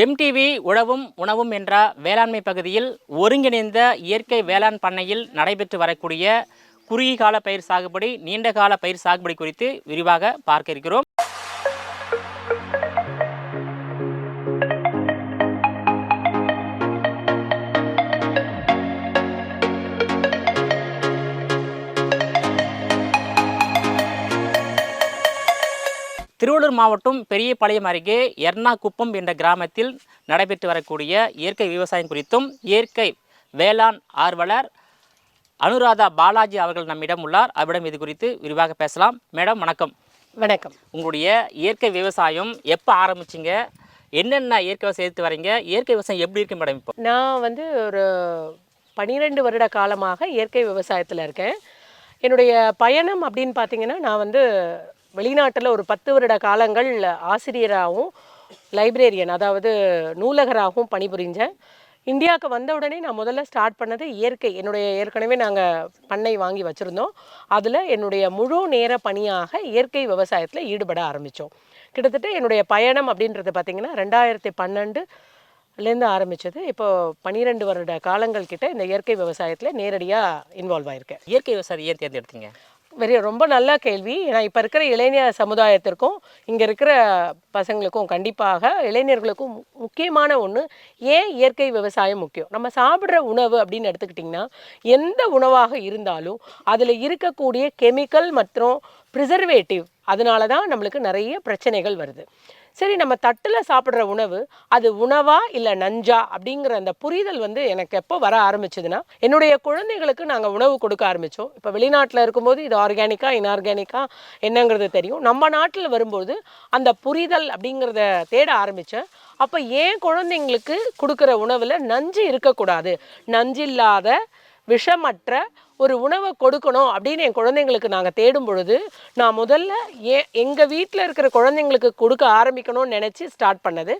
MTV உழவும் உணவும் என்ற வேளாண்மை பகுதியில் ஒருங்கிணைந்த இயற்கை வேளாண் பண்ணையில் நடைபெற்று வரக்கூடிய குறுகிய கால பயிர் சாகுபடி, நீண்ட கால பயிர் சாகுபடி குறித்து விரிவாக பார்க்க இருக்கிறோம். திருவள்ளூர் மாவட்டம் பெரியபாளையம் அருகே எர்ணாகுப்பம் என்ற கிராமத்தில் நடைபெற்று வரக்கூடிய இயற்கை விவசாயம் குறித்தும் இயற்கை வேளாண் ஆர்வலர் அனுராதா பாலாஜி அவர்கள் நம்மிடம் உள்ளார். அவரிடம் இது குறித்து விரிவாக பேசலாம். மேடம் வணக்கம். வணக்கம். உங்களுடைய இயற்கை விவசாயம் எப்போ ஆரம்பிச்சிங்க? என்னென்ன இயற்கை விவசாயம் எடுத்து வரீங்க? இயற்கை விவசாயம் எப்படி இருக்கு மேடம்? இப்போ நான் ஒரு 12 வருட காலமாக இயற்கை விவசாயத்தில் இருக்கேன். என்னுடைய பயணம் அப்படின்னு பார்த்தீங்கன்னா, நான் வெளிநாட்டில் ஒரு 10 வருட காலங்கள் ஆசிரியராகவும் லைப்ரேரியன், அதாவது நூலகராகவும் பணிபுரிஞ்சேன். இந்தியாவுக்கு வந்த உடனே நான் முதல்ல ஸ்டார்ட் பண்ணது இயற்கை. ஏற்கனவே நாங்கள் பண்ணை வாங்கி வச்சுருந்தோம். அதில் என்னுடைய முழு நேர பணியாக இயற்கை விவசாயத்தில் ஈடுபட ஆரம்பித்தோம். கிட்டத்தட்ட என்னுடைய பயணம் அப்படின்றது பார்த்திங்கன்னா 2012லேருந்து ஆரம்பித்தது. இப்போது 12 வருட காலங்கள் கிட்ட இந்த இயற்கை விவசாயத்தில் நேரடியாக இன்வால்வ் ஆகியிருக்கேன். இயற்கை விவசாயம் ஏன் தேர்ந்தெடுத்தீங்க? ரொம்ப நல்ல கேள்வி. ஏன்னா இப்போ இருக்கிற இளைஞர் சமுதாயத்திற்கும் இங்கே இருக்கிற பசங்களுக்கும், கண்டிப்பாக இளைஞர்களுக்கும் முக்கியமான ஒன்று, ஏன் இயற்கை விவசாயம் முக்கியம். நம்ம சாப்பிட்ற உணவு அப்படின்னு எடுத்துக்கிட்டிங்கன்னா, எந்த உணவாக இருந்தாலும் அதில் இருக்கக்கூடிய கெமிக்கல் மற்றும் ப்ரிசர்வேட்டிவ், அதனால தான் நம்மளுக்கு நிறைய பிரச்சனைகள் வருது. சரி, நம்ம தட்டில் சாப்பிட்ற உணவு அது உணவா இல்லை நஞ்சா அப்படிங்கிற அந்த புரிதல் எனக்கு எப்போ வர ஆரம்பிச்சதுன்னா, என்னுடைய குழந்தைகளுக்கு நாங்கள் உணவு கொடுக்க ஆரம்பித்தோம். இப்போ வெளிநாட்டில் இருக்கும்போது இது ஆர்கானிக்கா இன்ஆர்கானிக்கா என்னங்கிறது தெரியும். நம்ம நாட்டில் வரும்போது அந்த புரிதல் அப்படிங்கிறத தேட ஆரம்பித்தேன். அப்போ ஏன் குழந்தைங்களுக்கு கொடுக்குற உணவில் நஞ்சு இருக்கக்கூடாது, நஞ்சில்லாத விஷமற்ற ஒரு உணவை கொடுக்கணும் அப்படின்னு என் குழந்தைங்களுக்கு நாங்கள் தேடும் பொழுது, நான் முதல்ல எங்கள் வீட்டில் இருக்கிற குழந்தைங்களுக்கு கொடுக்க ஆரம்பிக்கணும்னு நினச்சி ஸ்டார்ட் பண்ணது.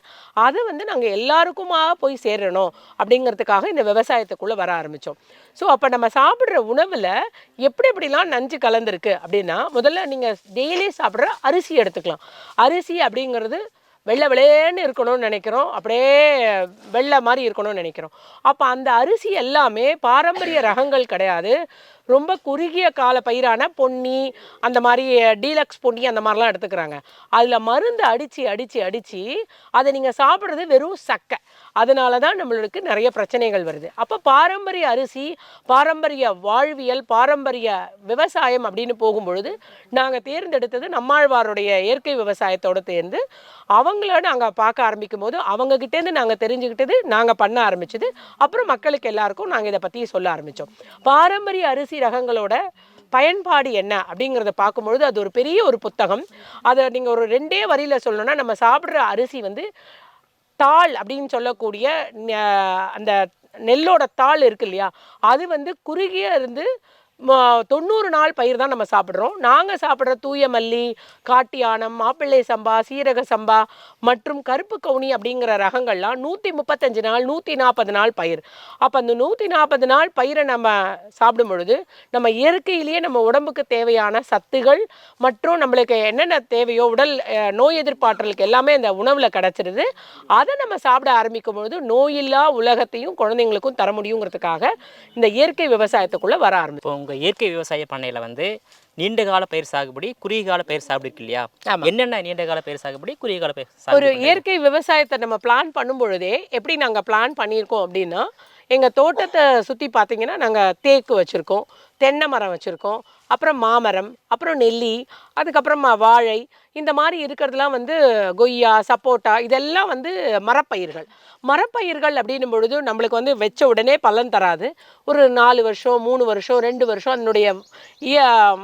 அது நாங்கள் எல்லாருக்குமாக போய் சேரணும் அப்படிங்கிறதுக்காக இந்த விவசாயத்துக்குள்ளே வர ஆரம்பித்தோம். ஸோ அப்போ நம்ம சாப்பிட்ற உணவில் எப்படிலாம் நஞ்சு கலந்துருக்கு அப்படின்னா, முதல்ல நீங்கள் டெய்லி சாப்பிட்ற அரிசி எடுத்துக்கலாம். அரிசி அப்படிங்கிறது வெள்ளை வெள்ளைன்னு இருக்கணும்னு நினைக்கிறோம், அப்படியே வெள்ளை மாதிரி இருக்கணும்னு நினைக்கிறோம். அப்போ அந்த அரிசி எல்லாமே பாரம்பரிய ரகங்கள் கிடையாது. ரொம்ப குறுகிய கால பயிரான பொன்னி, அந்த மாதிரி டீலக்ஸ் பொன்னி, அந்த மாதிரிலாம் எடுத்துக்கிறாங்க. அதில் மருந்து அடித்து அதை நீங்கள் சாப்பிட்றது வெறும் சக்கை. அதனால தான் நம்மளுக்கு நிறைய பிரச்சனைகள் வருது. அப்போ பாரம்பரிய அரிசி, பாரம்பரிய வாழ்வியல், பாரம்பரிய விவசாயம் அப்படின்னு போகும்பொழுது நாங்கள் தேர்ந்தெடுத்தது நம்மாழ்வாருடைய இயற்கை விவசாயத்தோடு தேர்ந்து அவங்கள நாங்கள் பார்க்க ஆரம்பிக்கும் போது அவங்கக்கிட்டேருந்து நாங்கள் தெரிஞ்சுக்கிட்டது, நாங்கள் பண்ண ஆரம்பிச்சது. அப்புறம் மக்களுக்கு எல்லாருக்கும் நாங்கள் இதை பற்றி சொல்ல ஆரம்பித்தோம். பாரம்பரிய அரிசி ரகங்களோட பயன்பாடு என்ன அப்படிங்கிறத பார்க்கும்பொழுது அது ஒரு பெரிய ஒரு புத்தகம். அதை நீங்கள் ஒரு 2 வரியில் சொல்லணும்னா, நம்ம சாப்பிட்ற அரிசி தாள் அப்படின்னு சொல்லக்கூடிய அந்த நெல்லோட தாள் இருக்கு இல்லையா, அது குறுகிய இருந்து 90 நாள் பயிர் தான் நம்ம சாப்பிட்றோம். நாங்கள் சாப்பிட்ற தூய மல்லி, காட்டியானம், மாப்பிள்ளை சம்பா, சீரக சம்பா மற்றும் கருப்பு கவுனி அப்படிங்கிற ரகங்கள்லாம் 135 நாள் 140 நாள் பயிர். அப்போ அந்த 140 நாள் பயிரை நம்ம சாப்பிடும் பொழுது நம்ம இயற்கையிலேயே நம்ம உடம்புக்கு தேவையான சத்துகள் மற்றும் நம்மளுக்கு என்னென்ன தேவையோ உடல் நோய் எதிர்ப்பாற்றலுக்கு எல்லாமே இந்த உணவில் கிடச்சிருது. அதை நம்ம சாப்பிட ஆரம்பிக்கும் பொழுது நோயில்லா உலகத்தையும் குழந்தைங்களுக்கும் தர முடியுங்கிறதுக்காக இந்த இயற்கை விவசாயத்துக்குள்ளே வர ஆரம்பிச்சோம். உங்கள் இயற்கை விவசாய பண்ணையில் நீண்ட கால பயிர் சாகுபடி, குறுகிய கால பயிர் சாகுபடி இருக்கு இல்லையா? என்னென்ன நீண்ட கால பயிர் சாகுபடி, குறுகிய கால பயிர் சாகுபடி? ஒரு இயற்கை விவசாயத்தை நம்ம பிளான் பண்ணும் பொழுதே எப்படி நாங்கள் பிளான் பண்ணியிருக்கோம் அப்படின்னா, எங்கள் தோட்டத்தை சுற்றி பார்த்தீங்கன்னா நாங்கள் தேக்கு வச்சுருக்கோம், தென்னை மரம் வச்சுருக்கோம், அப்புறம் மாமரம், அப்புறம் நெல்லி, அதுக்கப்புறமா வாழை, இந்த மாதிரி இருக்கிறதுலாம் கொய்யா, சப்போட்டா, இதெல்லாம் மரப்பயிர்கள் அப்படின்னும் பொழுது நம்மளுக்கு வச்ச உடனே பலன் தராது. ஒரு 4 வருஷம் 3 வருஷம் 2 வருஷம் அதனுடைய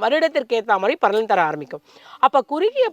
வருடத்திற்கு ஏற்ற மாதிரி பலன் தர ஆரம்பிக்கும். அப்போ குறுகிய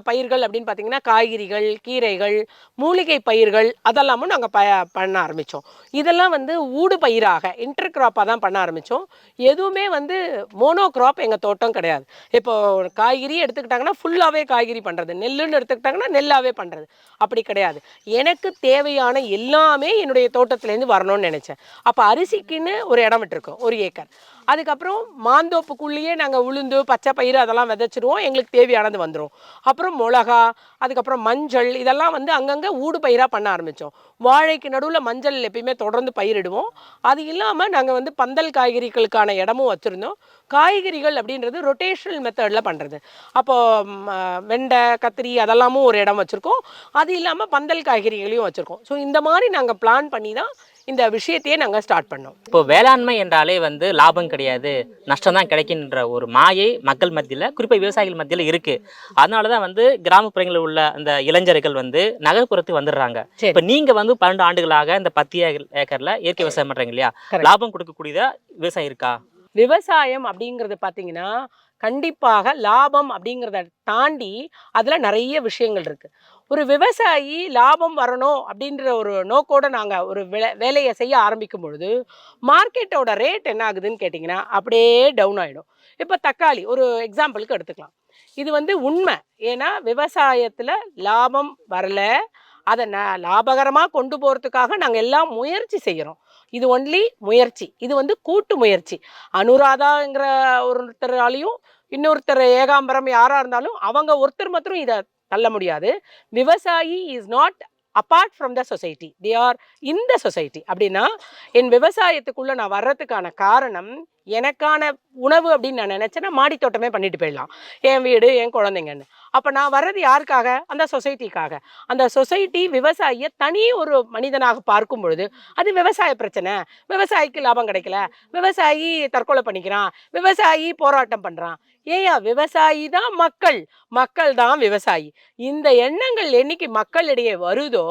பயிர்கள் அப்படின்னு பார்த்தீங்கன்னா காய்கறிகள், கீரைகள், மூலிகை பயிர்கள் அதெல்லாமும் நாங்கள் பண்ண ஆரம்பித்தோம். இதெல்லாம் ஊடு பயிராக இன்டர் கிராப்பாக தான் பண்ண ஆரம்பித்தோம். எதுவுமே வந்து மோனோ கிராப் எங்கள் தோட்டம் கிடையாது. இப்போ காய்கறி எடுத்துக்கிட்டாங்கன்னா ஃபுல்லாகவே காய்கறி பண்ணுறது, நெல்லுன்னு எடுத்துக்கிட்டாங்கன்னா நெல்லாவே பண்ணுறது, அப்படி கிடையாது. எனக்கு தேவையான எல்லாமே என்னுடைய தோட்டத்துலேருந்து வரணும்னு நினச்சேன். அப்போ அரிசிக்குன்னு ஒரு இடம் விட்டுருக்கோம், 1 ஏக்கர். அதுக்கப்புறம் மாந்தோப்புக்குள்ளேயே நாங்கள் உளுந்து, பச்சை பயிறு அதெல்லாம் விதைச்சிருவோம், எங்களுக்கு தேவையானது வந்துடும். அப்புறம் மிளகா, அதுக்கப்புறம் மஞ்சள், இதெல்லாம் வந்து அங்கங்கே ஊடு பயிராக பண்ண ஆரம்பித்தோம். வாழைக்கு நடுவில் மஞ்சள் எப்பயுமே தொடர்ந்து பயிரிடுவோம். அது இல்லாமல் நாங்கள் வந்து பந்தல் காய்கறிகளுக்கான இடமும் வச்சுருந்தோம். காய்கறிகள் அப்படின்றது ரொட்டேஷனல் மெத்தடில் பண்ணுறது. அப்போது வெண்டை, கத்திரி அதெல்லாமும் ஒரு இடம் வச்சுருக்கோம். அது இல்லாமல் பந்தல் காய்கறிகளையும் வச்சுருக்கோம். ஸோ இந்த மாதிரி நாங்கள் பிளான் பண்ணி தான் இந்த விஷயத்தையே நாங்கள் ஸ்டார்ட் பண்ணோம். இப்போ வேளாண்மை என்றாலே வந்து லாபம் கிடையாது, நஷ்டம் தான் கிடைக்கின்ற ஒரு மாயை மக்கள் மத்தியில், குறிப்பாக விவசாயிகள் மத்தியில் இருக்குது. அதனால தான் வந்து கிராமப்புறங்களில் உள்ள அந்த இளைஞர்கள் வந்து நகர்ப்புறத்துக்கு வந்துடுறாங்க. இப்போ நீங்கள் வந்து 12 ஆண்டுகளாக இந்த 10 ஏக்கரில் இயற்கை விவசாயம் பண்ணுறீங்க இல்லையா, லாபம் கொடுக்கக்கூடியதா விவசாயம் இருக்கா? விவசாயம் அப்படிங்கிறது பார்த்தீங்கன்னா கண்டிப்பாக லாபம் அப்படிங்கிறத தாண்டி அதில் நிறைய விஷயங்கள் இருக்குது. ஒரு விவசாயி லாபம் வரணும் அப்படின்ற ஒரு நோக்கோடு நாங்கள் ஒரு வேலையை செய்ய ஆரம்பிக்கும் பொழுது மார்க்கெட்டோட ரேட் என்ன ஆகுதுன்னு கேட்டிங்கன்னா அப்படியே டவுன் ஆகிடும். இப்போ தக்காளி ஒரு எக்ஸாம்பிளுக்கு எடுத்துக்கலாம். இது வந்து உண்மை. ஏன்னா விவசாயத்தில் லாபம் வரல, அதை லாபகரமாக கொண்டு போகிறதுக்காக நாங்கள் எல்லாம் முயற்சி செய்கிறோம். இது ஒன்லி முயற்சி, இது வந்து கூட்டு முயற்சி. அனுராதாங்கிற ஒருத்தராலையும் இன்னொருத்தர் ஏகாம்பரம் யாராக இருந்தாலும் அவங்க ஒருத்தர் மாத்திரம் இதை தள்ள முடியாது. விவசாயி is not apart from the society, they are in the society. அப்படின்னா என் விவசாயத்துக்குள்ளே நான் வர்றதுக்கான காரணம், எனக்கான உணவு அப்படின்னு நான் நினச்சேன்னா மாடி தோட்டமே பண்ணிட்டு போயிடலாம், என் வீடு என் குழந்தைங்கன்னு. அப்போ நான் வர்றது யாருக்காக? அந்த சொசைட்டிக்காக. அந்த சொசைட்டி விவசாயியை தனி ஒரு மனிதனாக பார்க்கும் பொழுது அது விவசாய பிரச்சனை, விவசாயிக்கு லாபம் கிடைக்கல, விவசாயி தற்கொலை பண்ணிக்கிறான், விவசாயி போராட்டம் பண்ணுறான். ஏயா, விவசாயி தான் மக்கள், மக்கள் தான் விவசாயி. இந்த எண்ணங்கள் என்னைக்கு மக்களிடையே வருதோ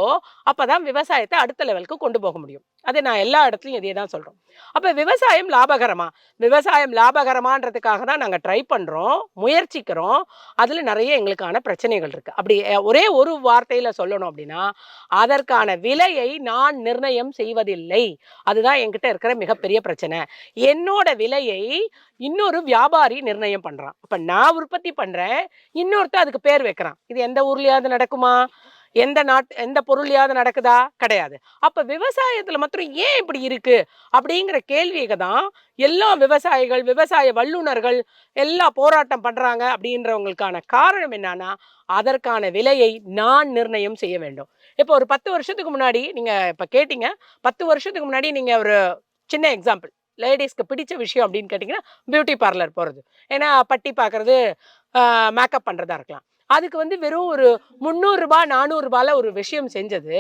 அப்போதான் விவசாயத்தை அடுத்த லெவலுக்கு கொண்டு போக முடியும். அதை நான் எல்லா இடத்துலையும் இதே தான் சொல்கிறோம். அப்போ விவசாயம் லாபகரமா, விவசாயம் லாபகரமான்றதுக்காக தான் நாங்கள் ட்ரை பண்ணுறோம், முயற்சிக்கிறோம். அதில் நிறைய எங்களுக்கான பிரச்சனைகள் இருக்குது. அப்படி ஒரே ஒரு வார்த்தையில் சொல்லணும் அப்படின்னா, அதற்கான விலையை நான் நிர்ணயம் செய்வதில்லை. அதுதான் என்கிட்ட இருக்கிற மிகப்பெரிய பிரச்சனை. என்னோட விலையை இன்னொரு வியாபாரி நிர்ணயம் பண்ணுறான். அப்போ நான் உற்பத்தி பண்ணுறேன், இன்னொருத்தர் அதுக்கு பேர் வைக்கிறான். இது எந்த ஊர்லேயாவது நடக்குமா? எந்த பொருளையாவது நடக்குதா? கிடையாது. அப்போ விவசாயத்தில் மாத்திரம் ஏன் இப்படி இருக்குது அப்படிங்கிற கேள்வியை தான் எல்லா விவசாயிகள், விவசாய வல்லுநர்கள் எல்லாம் போராட்டம் பண்ணுறாங்க. அப்படின்றவங்களுக்கான காரணம் என்னன்னா, அதற்கான விலையை நான் நிர்ணயம் செய்ய வேண்டும். இப்போ ஒரு 10 வருஷத்துக்கு முன்னாடி நீங்கள் இப்போ கேட்டீங்க, 10 வருஷத்துக்கு முன்னாடி நீங்கள் ஒரு சின்ன எக்ஸாம்பிள், லேடிஸ்க்கு பிடிச்ச விஷயம் அப்படின்னு கேட்டிங்கன்னா பியூட்டி பார்லர் போகிறது. ஏன்னா பட்டி பார்க்குறது, மேக்கப் பண்ணுறதா இருக்கலாம். அதுக்கு வந்து வெறும் ஒரு 300 ரூபாய் 400 ரூபாயில் ஒரு விஷயம் செஞ்சது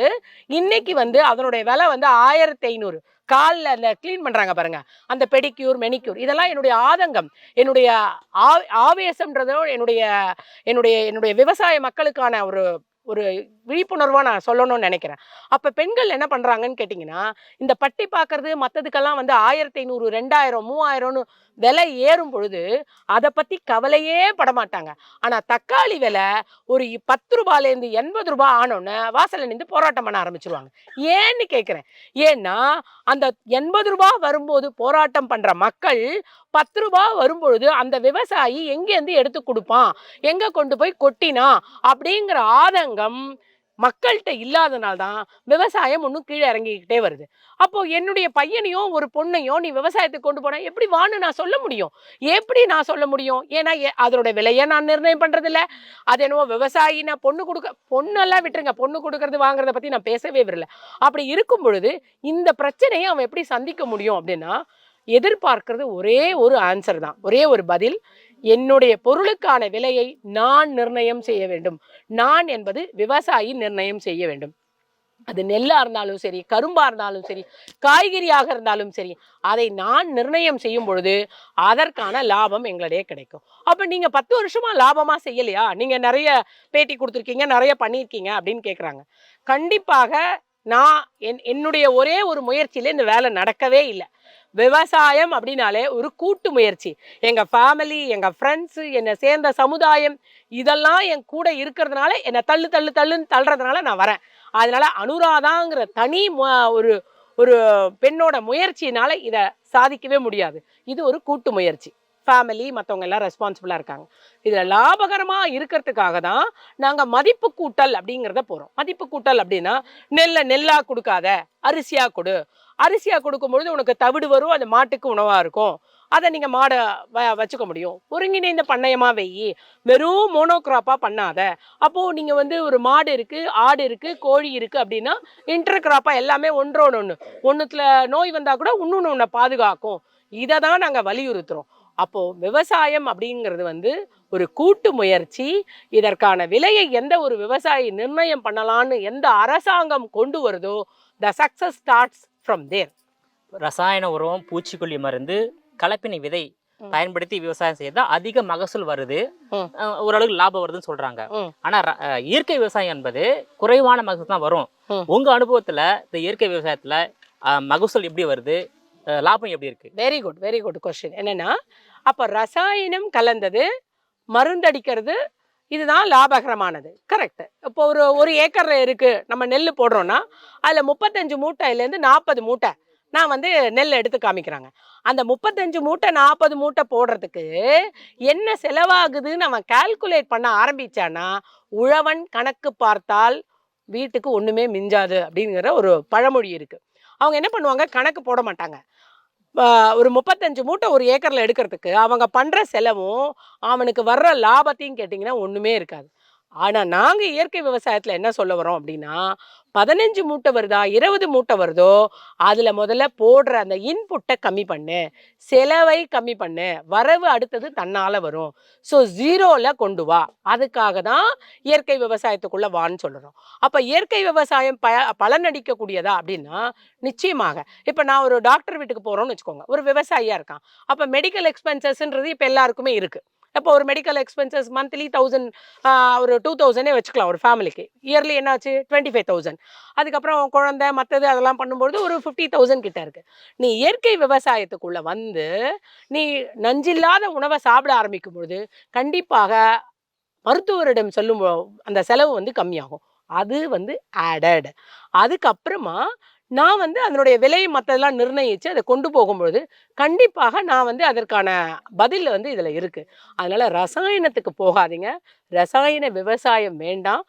இன்னைக்கு வந்து அதனுடைய விலை வந்து 1500. காலில் அந்த க்ளீன் பண்ணுறாங்க பாருங்க, அந்த பெடிக்யூர் மெனிக்யூர், இதெல்லாம் என்னுடைய ஆதங்கம், என்னுடைய ஆவேசம்ன்றதோ என்னுடைய என்னுடைய என்னுடைய விவசாய மக்களுக்கான ஒரு ஒரு விழிப்புணர்வாக நான் சொல்லணும்னு நினைக்கிறேன். அப்போ பெண்கள் என்ன பண்ணுறாங்கன்னு கேட்டிங்கன்னா, இந்த பட்டி பார்க்கறது மற்றதுக்கெல்லாம் வந்து 1500, 2000, 3000ன்னு விலை ஏறும் பொழுது அதை பற்றி கவலையே படமாட்டாங்க. ஆனால் தக்காளி விலை ஒரு 10 ரூபாயிலேருந்து 80 ரூபாய் ஆனோன்னு வாசலில் நின்று போராட்டம் பண்ண ஆரம்பிச்சிருவாங்க. ஏன்னு கேட்குறேன். ஏன்னா அந்த 80 ரூபாய் வரும்போது போராட்டம் பண்ணுற மக்கள் 10 ரூபாய் வரும்பொழுது அந்த விவசாயி எங்கேருந்து எடுத்து கொடுப்பான், எங்கே கொண்டு போய் கொட்டினா அப்படிங்கிற ஆதங்கம் மக்கள்கிட்ட இல்லாதனால்தான் விவசாயம் ஒன்றும் கீழே இறங்கிக்கிட்டே வருது. அப்போ என்னுடைய பையனையும் ஒரு பொண்ணையும் நீ விவசாயத்துக்கு கொண்டு போனா எப்படி வான்னு நான் சொல்ல முடியும்? எப்படி நான் சொல்ல முடியும்? ஏன்னா அதோட விலையை நான் நிர்ணயம் பண்றதில்ல. அது என்னவோ விவசாயி நான் பொண்ணெல்லாம் விட்டுருங்க, பொண்ணு கொடுக்கறது வாங்குறத பத்தி நான் பேசவே வரல. அப்படி இருக்கும் பொழுது இந்த பிரச்சனையை அவன் எப்படி சந்திக்க முடியும் அப்படின்னா, எதிர்பார்க்கிறது ஒரே ஒரு ஆன்சர் தான், ஒரே ஒரு பதில். என்னுடைய பொருளுக்கான விலையை நான் நிர்ணயம் செய்ய வேண்டும். நான் என்பது விவசாயி நிர்ணயம் செய்ய வேண்டும். அது நெல்லா இருந்தாலும் சரி, கரும்பா இருந்தாலும் சரி, காய்கறியாக இருந்தாலும் சரி, அதை நான் நிர்ணயம் செய்யும் பொழுது அதற்கான லாபம் எங்களிடையே கிடைக்கும். அப்போ நீங்கள் 10 வருஷமா லாபமாக செய்யலையா, நீங்கள் நிறைய பேட்டி கொடுத்துருக்கீங்க, நிறைய பண்ணியிருக்கீங்க அப்படின்னு கேட்குறாங்க. கண்டிப்பாக நான் என்னுடைய ஒரே ஒரு முயற்சியில் இந்த வேலை நடக்கவே இல்லை. விவசாயம் அப்படின்னாலே ஒரு கூட்டு முயற்சி. எங்கள் ஃபேமிலி, எங்கள் ஃப்ரெண்ட்ஸு, என்னை சேர்ந்த சமுதாயம் இதெல்லாம் என் கூட இருக்கிறதுனால என்னை தள்ளுன்னு தள்ளுறதுனால நான் வரேன். அதனால அனுராதாங்கிற தனி ஒரு ஒரு பெண்ணோட முயற்சியினால இதை சாதிக்கவே முடியாது. இது ஒரு கூட்டு முயற்சி. ஃபேமிலி மற்றவங்க எல்லாம் ரெஸ்பான்சிபிளாக இருக்காங்க. இதில் லாபகரமாக இருக்கிறதுக்காக தான் நாங்கள் மதிப்பு கூட்டல் அப்படிங்கிறத போகிறோம். மதிப்பு கூட்டல் அப்படின்னா நெல்லாக கொடுக்காத, அரிசியாக கொடு. அரிசியாக கொடுக்கும்பொழுது உனக்கு தவிடு வரும், அது மாட்டுக்கு உணவாக இருக்கும். அதை நீங்கள் மாடை வச்சுக்க முடியும். ஒருங்கிணைந்த பண்ணையமாக வெயி, வெறும் மோனோக்ராப்பாக பண்ணாத. அப்போது நீங்கள் வந்து ஒரு மாடு இருக்குது, ஆடு இருக்குது, கோழி இருக்குது அப்படின்னா இன்டர் கிராப்பாக எல்லாமே ஒன்றோடு ஒன்று. ஒன்றுத்தில் நோய் வந்தால் கூட இன்னொன்று ஒன்றை பாதுகாக்கும். இதை தான் நாங்கள் வலியுறுத்துகிறோம். அப்போது விவசாயம் அப்படிங்கிறது வந்து ஒரு கூட்டு முயற்சி. இதற்கான விலையை எந்த ஒரு விவசாயி நிர்ணயம் பண்ணலான்னு எந்த அரசாங்கம் கொண்டு வருதோ, த சக்ஸஸ் ஸ்டார்ட்ஸ் ஃப்ரம் தேர். ரசாயன உரம், பூச்சிக்கொல்லி மருந்து, கலப்பின விதை பயன்படுத்தி விவசாயம் செய்தா அதிக மகசூல் வருது, ஓரளவுக்கு லாபம் வருதுன்னு சொல்றாங்க. ஆனா இயற்கை விவசாயம் என்பது குறைவான மகசூல் தான் வரும். உங்க அனுபவத்துல இந்த இயற்கை விவசாயத்துல மகசூல் எப்படி வருது, லாபம் எப்படி இருக்கு? Very good question. என்னன்னா, அப்ப ரசாயனம் கலந்தது, மருந்தடிக்கிறது, இதுதான் லாபகரமானது. கரெக்ட். இப்போ ஒரு ஏக்கர்ல இருக்கு, நம்ம நெல் போடுறோம்னா அதுல 35 மூட்டையிலேருந்து 40 மூட்டை நான் வந்து நெல் எடுத்து காமிக்கிறாங்க. அந்த 35 மூட்டை 40 மூட்டை போடுறதுக்கு என்ன செலவாகுதுன்னு அவன் கால்குலேட் பண்ண ஆரம்பிச்சானா, உழவன் கணக்கு பார்த்தால் வீட்டுக்கு ஒண்ணுமே மிஞ்சாது அப்படிங்கிற ஒரு பழமொழி இருக்கு. அவங்க என்ன பண்ணுவாங்க, கணக்கு போட மாட்டாங்க. ஒரு 35 மூட்டை ஒரு ஏக்கரில் எடுக்கிறதுக்கு அவங்க பண்ணுற செலவும் அவனுக்கு வர்ற லாபத்தையும் கேட்டிங்கன்னா ஒன்றுமே இருக்காது. ஆனால் நாங்கள் இயற்கை விவசாயத்தில் என்ன சொல்ல வரோம் அப்படின்னா, 15 மூட்டை வருதா 20 மூட்டை வருதோ அதில் முதல்ல போடுற அந்த இன்புட்டை கம்மி பண்ணு, செலவை கம்மி பண்ணு, வரவு அடுத்தது தன்னால் வரும். ஸோ ஜீரோவில் கொண்டு வா. அதுக்காக தான் இயற்கை விவசாயத்துக்குள்ளே வான்னு சொல்கிறோம். அப்போ இயற்கை விவசாயம் பலனடிக்கக்கூடியதா அப்படின்னா நிச்சயமாக. இப்போ நான் ஒரு டாக்டர் வீட்டுக்கு போகிறோன்னு வச்சுக்கோங்க, ஒரு விவசாயியாக இருக்கான். அப்போ மெடிக்கல் எக்ஸ்பென்சஸ்ன்றது இப்போ எல்லாருக்குமே இருக்குது. இப்போ ஒரு மெடிக்கல் எக்ஸ்பென்சஸ் மந்த்லி 1000, ஒரு 2000 வச்சுக்கலாம் ஒரு ஃபேமிலிக்கு. இயர்லி என்னாச்சு 25,000. அதுக்கப்புறம் குழந்தை மற்றது அதெல்லாம் பண்ணும்பொழுது ஒரு 50,000 கிட்ட இருக்கு. நீ இயற்கை விவசாயத்துக்குள்ள வந்து நீ நஞ்சில்லாத உணவை சாப்பிட ஆரம்பிக்கும் பொழுது கண்டிப்பாக மருத்துவரிடம் சொல்லும் அந்த செலவு வந்து கம்மியாகும். அது வந்து ஆடட். அதுக்கப்புறமா நான் வந்து அதனுடைய விலையை மற்றதெல்லாம் நிர்ணயித்து அதை கொண்டு போகும்பொழுது கண்டிப்பாக நான் வந்து அதற்கான பதில் வந்து இதில் இருக்குது. அதனால் ரசாயனத்துக்கு போகாதீங்க, ரசாயன விவசாயம் வேண்டாம்.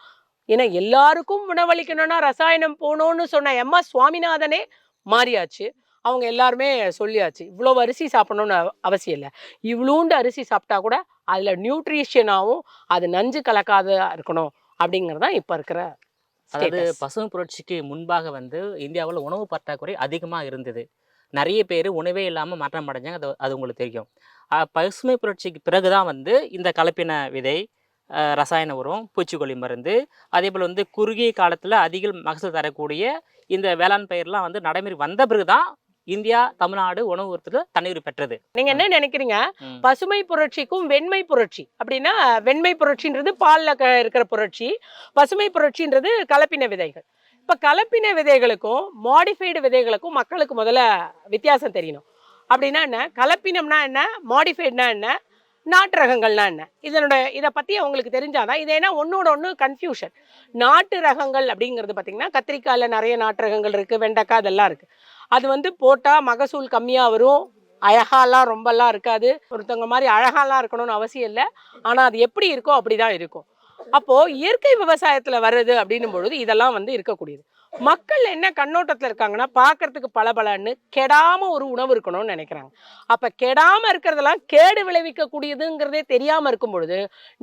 ஏன்னா எல்லாருக்கும் உணவளிக்கணும்னா ரசாயனம் போகணும்னு சொன்ன எம்எஸ் சுவாமிநாதனே மாறியாச்சு. அவங்க எல்லாருமே சொல்லியாச்சு, இவ்வளோ அரிசி சாப்பிடணும்னு அவசியம் இல்லை, இவ்வளோண்டு அரிசி சாப்பிட்டா கூட அதில் நியூட்ரிஷனாகவும் அது நஞ்சு கலக்காத இருக்கணும் அப்படிங்கிறது தான் இப்போ இருக்கிற. அதாவது பசுமை புரட்சிக்கு முன்பாக வந்து இந்தியாவில் உணவு பற்றாக்குறை அதிகமாக இருந்தது. நிறைய பேர் உணவே இல்லாமல் மாற்றம் அடைஞ்சாங்க. அது உங்களுக்கு தெரியும். பசுமை புரட்சிக்கு பிறகு தான் வந்து இந்த கலப்பின விதை, ரசாயன உரம், பூச்சிக்கொல்லி மருந்து, அதே போல் வந்து குறுகிய காலத்தில் அதிக மகசூல் தரக்கூடிய இந்த வேளாண் பயிரெலாம் வந்து நடைமுறை வந்த பிறகு தான் இந்தியா, தமிழ்நாடு உணவு உற்பத்தியில் தண்ணீர் பெற்றது. நீங்க என்ன நினைக்கிறீங்க, பசுமை புரட்சிக்கும் வெண்மை புரட்சி அப்படின்னா, வெண்மை புரட்சின்றது பால்ல இருக்கிற புரட்சி, பசுமை புரட்சின்றது கலப்பின விதைகள். இப்ப கலப்பின விதைகளுக்கும் மாடிஃபைடு விதைகளுக்கும் மக்களுக்கு முதல்ல வித்தியாசம் தெரியணும். அப்படின்னா என்ன, கலப்பினம்னா என்ன, மாடிஃபைடுனா என்ன, நாட்டு ரகங்கள்னா என்ன, இதை பற்றி அவங்களுக்கு தெரிஞ்சாதான். இது ஏன்னா ஒன்னோட ஒன்று கன்ஃபியூஷன். நாட்டு ரகங்கள் அப்படிங்கிறது பார்த்தீங்கன்னா, கத்திரிக்காயில் நிறைய நாட்டு ரகங்கள் இருக்குது, வெண்டைக்காய் இதெல்லாம் இருக்குது. அது வந்து போட்டால் மகசூல் கம்மியாக வரும், அழகாலாம் ரொம்பலாம் இருக்காது. ஒருத்தவங்க மாதிரி அழகாலாம் இருக்கணும்னு அவசியம் இல்லை, ஆனால் அது எப்படி இருக்கோ அப்படி தான் இருக்கும். அப்போது இயற்கை விவசாயத்தில் வர்றது அப்படின்னும் பொழுது இதெல்லாம் வந்து இருக்கக்கூடியது. மக்கள் என்ன கண்ணோட்டத்தில் இருக்காங்கன்னா, பார்க்கறதுக்கு பளபளன்னு கெடாமல் ஒரு உணவு இருக்கணும்னு நினைக்கிறாங்க. அப்போ கெடாமல் இருக்கிறதெல்லாம் கேடு விளைவிக்கக்கூடியதுங்கிறதே தெரியாமல் இருக்கும் பொழுது,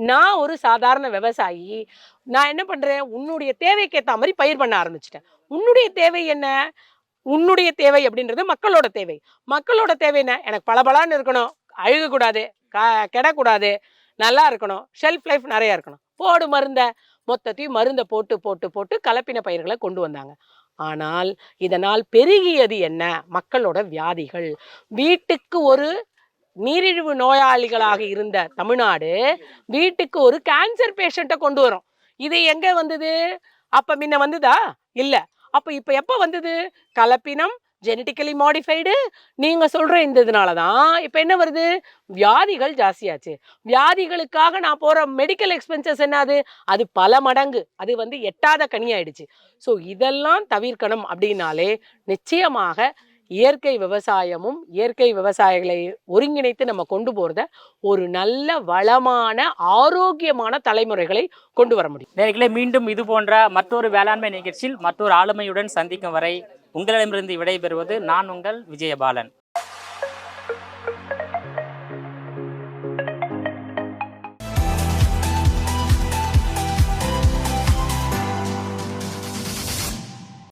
நான் ஒரு சாதாரண விவசாயி, நான் என்ன பண்ணுறேன், உன்னுடைய தேவைக்கு ஏற்ற மாதிரி பயிர் பண்ண ஆரம்பிச்சிட்டேன். உன்னுடைய தேவை என்ன, உன்னுடைய தேவை அப்படின்றது மக்களோட தேவை. மக்களோட தேவை என்ன, எனக்கு பளபளன்னு இருக்கணும், அழுகக்கூடாது, கெடக்கூடாது, நல்லா இருக்கணும், ஷெல்ஃப் லைஃப் நிறையா இருக்கணும், போடு மருந்தை. மொத்தத்தையும் மருந்தை போட்டு போட்டு போட்டு கலப்பின பயிர்களை கொண்டு வந்தாங்க. ஆனால் இதனால் பெருகியது என்ன, மக்களோட வியாதிகள். வீட்டுக்கு ஒரு நீரிழிவு நோயாளிகளாக இருந்த தமிழ்நாடு வீட்டுக்கு ஒரு கேன்சர் பேஷண்ட்டை கொண்டு வரும். இது எங்க வந்தது, அப்ப முன்ன வந்ததா இல்லை. அப்போ இப்போ எப்போ வந்தது, கலப்பினம், ஜெனட்டிக்கலி மாடிஃபைடு நீங்கள் சொல்கிற இந்த இதனால தான் இப்போ என்ன வருது, வியாதிகள் ஜாஸ்தியாச்சு. வியாதிகளுக்காக நான் போகிற மெடிக்கல் எக்ஸ்பென்சஸ் என்னது, அது பல மடங்கு, அது வந்து எட்டாத கனி ஆயிடுச்சு. ஸோ இதெல்லாம் தவிர்க்கணும் அப்படின்னாலே நிச்சயமாக இயற்கை விவசாயமும் இயற்கை விவசாயிகளை ஒருங்கிணைத்து நம்ம கொண்டு போகிறத ஒரு நல்ல வளமான ஆரோக்கியமான தலைமுறைகளை கொண்டு வர முடியும். நேயர்களே, மீண்டும் இது போன்ற மற்றொரு வேளாண்மை நிகழ்ச்சியில் மற்றொரு ஆளுமையுடன் சந்திக்கும் வரை உங்களிடமிருந்து விடைபெறுவது நான் உங்கள் விஜயபாலன்.